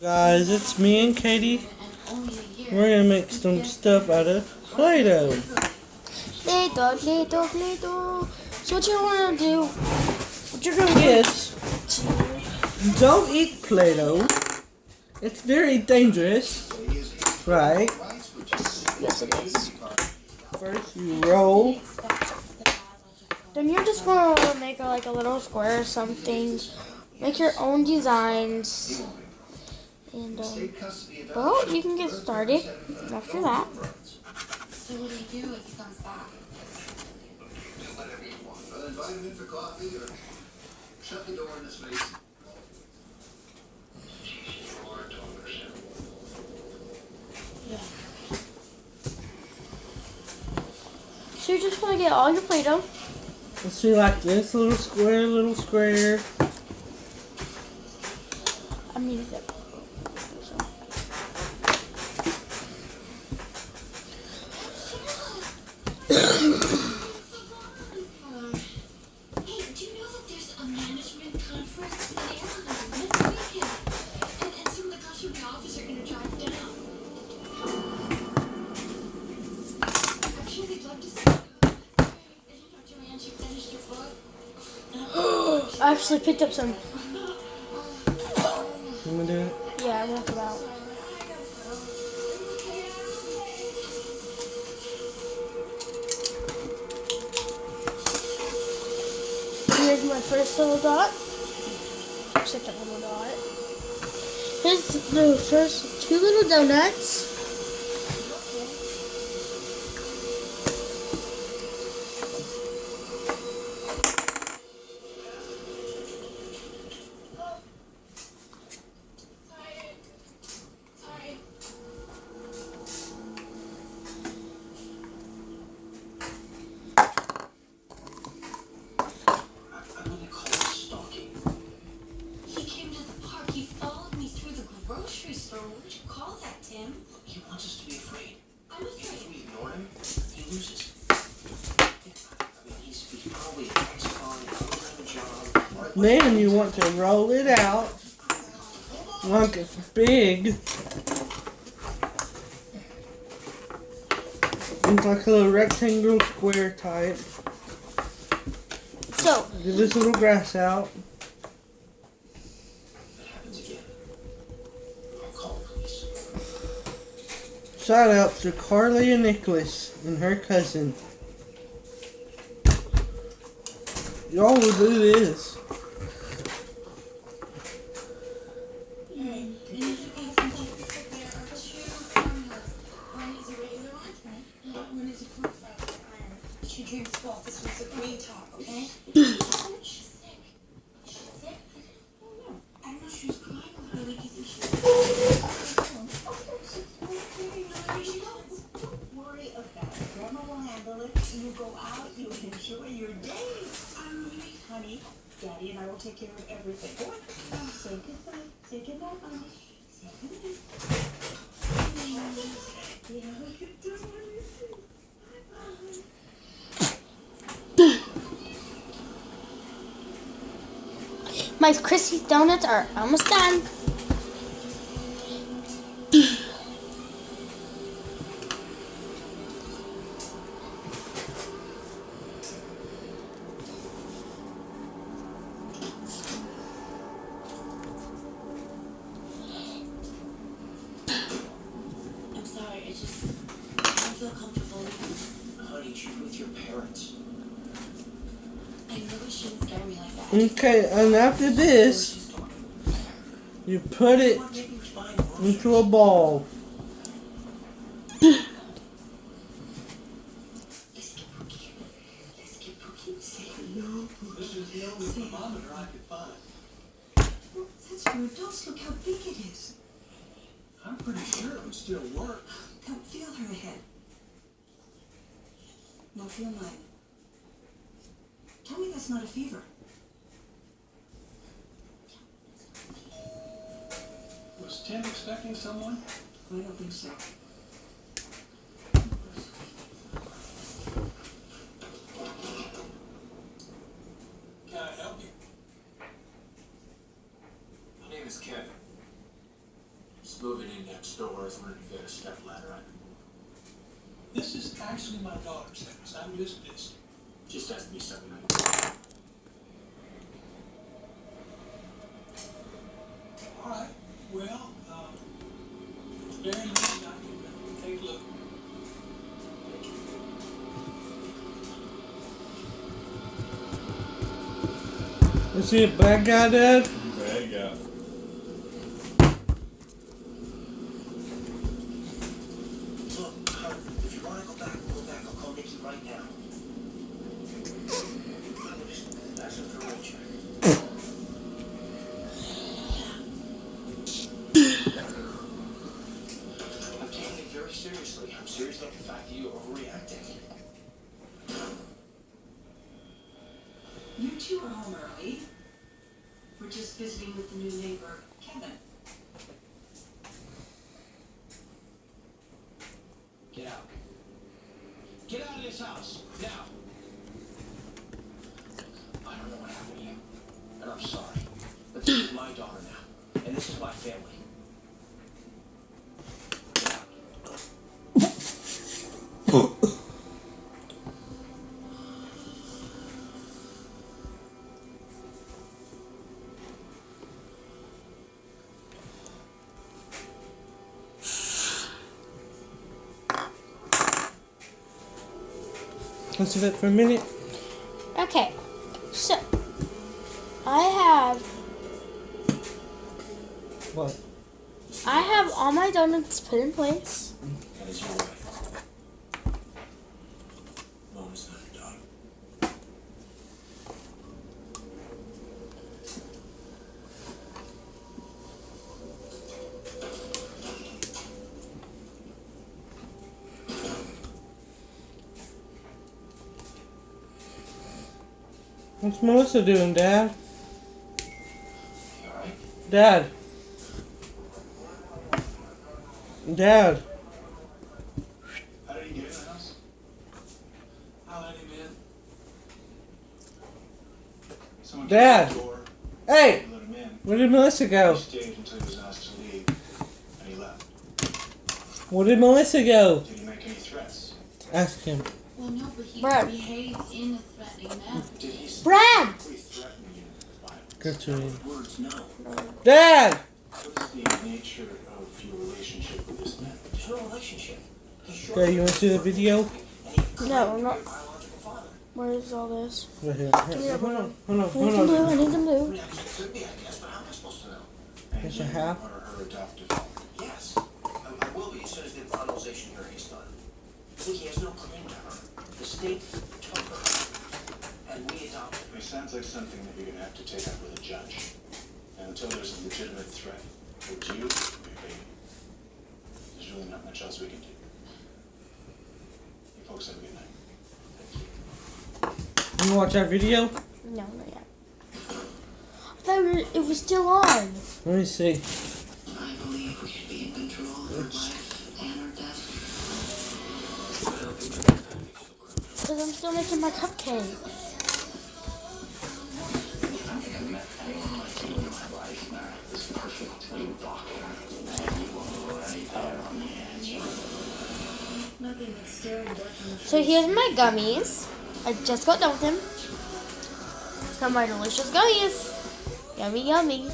Guys, it's me and Katie. We're gonna make some stuff out of Play-doh. Play-doh, Play-doh, Play-doh. So what you want to do, what you're gonna Kids, don't eat Play-doh. It's very dangerous, right? Yes, it is. First you roll. Then you're just gonna make like a little square or something. Make your own designs. And, well, you can get started after that. So what do you do if he comes back? Whatever you want. Invite him in for coffee or shut the door in his face. So you're just gonna get all your Play-doh. Let's see, like this little square. I mean, so. Hey, do you know that there's a management conference in Arizona next weekend? And some of the guys from the office are going to drive down. I'm sure they'd love to see you. And you know, Joanne, she finished her book. I actually picked up some. You wanna do it? Yeah, I won't come out. Here's my first little dot. Second little dot. Here's the first two little donuts. Grocery store? What would you call that, Tim? He wants us to be afraid. I'm afraid. If we ignore him, he loses. I mean, he's probably an ex-con, program job. Then you want to roll it out like it's big. It's like a little rectangle square type. So, Get this little grass out. Shout out to Carly and Nicholas and her cousin. Y'all will do this. She drinks both. This one's a green top, okay? She's sick. She's sick? I don't know. I don't know. She was crying a little bit. Do you think she's Don't worry about it. Grandma will handle it. You go out. You enjoy your day. Honey, Daddy and I will take care of everything. Say goodbye. Say goodnight, Mommy. Say goodnight. Yeah, what you doing? my Christie's donuts are almost done. I'm sorry, I don't feel comfortable. Honey, she's with your parents. I know it shouldn't scare me like that. Okay, and after this, you put it into a ball. This is the only thermometer I could find. That's rude. Don't look how big it is. I'm pretty sure it would still work. Come feel her head. No, feel mine. Tell me that's not a fever. Was Tim expecting someone? I don't think so. Can I help you? My name is Kevin. It's moving in next door. I was wondering if you had a step ladder I can move. This is actually my daughter's house. I'm just visiting. Just has to be something I can do. All right. Well, it's very neat. I can take a look. Is he a bad guy, Dad? Bad guy. Look, if you want to go back, we'll go back. I'll call Nikki right now. That's a throw check. I'm taking it very seriously. I'm serious about the fact that you're overreacting. You two are home early. We're just visiting with the new neighbor, Kevin. Get out. Get out of this house, now. I don't know what happened to you, and I'm sorry. But this is my daughter now, and this is my family. Get out. Let's do that for a minute. Okay, so I have What? all my donuts put in place. That is your wife. Mona's not your daughter. What's Melissa doing, Dad? You alright? Dad. Dad. How did he get in the house? I let him in. Someone Dad. came to the door. Hey! We let him in. Where did Melissa He go? stayed until he was asked to leave, and he left. Where did Melissa go? Did he make any threats? Ask him. Well, no, but he Brad. behaved in a threatening manner. Did he Brad! We threatened you with violence. Good to me. words? No. Dad! What is the nature of your relationship with this man? There's no relationship. He's short. Okay, you want to see the video? And he claimed No, I'm to be not. your biological father. Where is all this? Right here. here. Hold on, hold on, I need hold some blue. on. I need some blue. Yeah, it could be, I guess, but how am I supposed to know? And There's a you half. are her adoptive father. Yes, I will be as soon as the finalization hearing is done. Nikki has no claim to her. The state took her, and we adopted her. It sounds like something that you're going to have to take up with a judge. And until there's a legitimate threat to you or your baby, there's really not much else we can do. You folks have a good night. You wanna watch our video? No, not yet. I thought it was still on. Let me see. I believe we should be in control of our life and our death. Because I'm still making my cupcake. I think I've met anyone like you in my life, Mara. This perfect little doctor. And you won't right there on the edge. Nothing that's staring death in the face. So here's my gummies. I just got done with them. Some my delicious gummies. Yummy, yummy.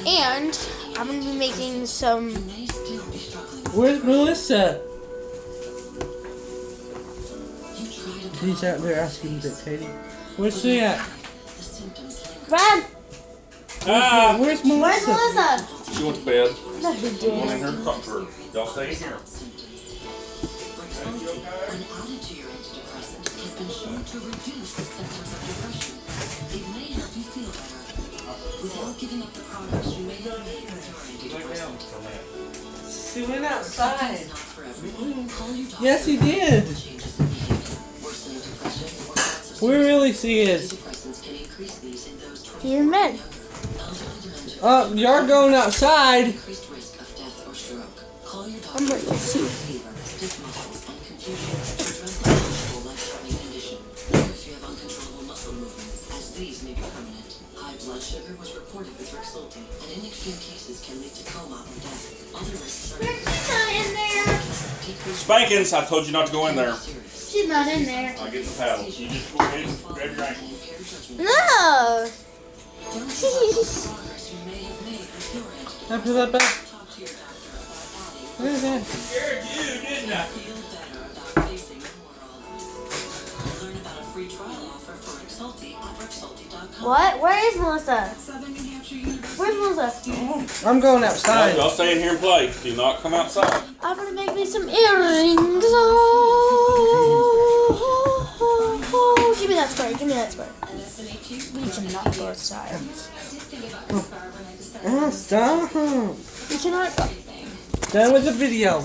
And I'm going to be making some. You may still be struggling. Where's Melissa? You try to He's out there asking dictating. Where's she at? the symptoms linger. Brad! Ah! Where's Where's Melissa? Melissa? She went to bed. No, he One in didn't. her comfort. Y'all stay here. Symptoms. When added to your antidepressant, has been shown to reduce the symptoms of depression. It may help you feel better. Without giving up the products, you may not need your antidepressant. She went outside. It's not for everyone. Call your doctor. Yes, he did. Changes in behavior. Worsen the depression or lots of Where really she is? antidepressants can increase these in those 20 He meant. elderly dementia. You're going outside. Increased risk of death or stroke. Call your doctor I'm ready to for see. fever, stiff muscles, and confusion to address the possible life-threatening condition. Or if you have uncontrollable muscle movements, as these may be permanent. High blood sugar was reported with Rexulti, and in extreme cases can lead to coma or death. Other risks are in there. Spankings, I told you not to go in there. She's not in there. I'll get the paddle. You just go ahead and grab your ankle. No. Don't give up on the progress you may have made with your entity. Can I put that back? Talk to your doctor about Look at that. Scared you, didn't I? feel better about facing the world. Learn about a free trial offer for Rexulti at Rexulti.com. What? Where is Melissa? Southern New Hampshire University. Where's Melissa? I'm going No, outside. y'all stay in here and play. Do not come outside. I'm gonna make me some earrings. Oh, give me that square. Give me that square. We cannot go outside. Stop. We cannot go. Done with the video.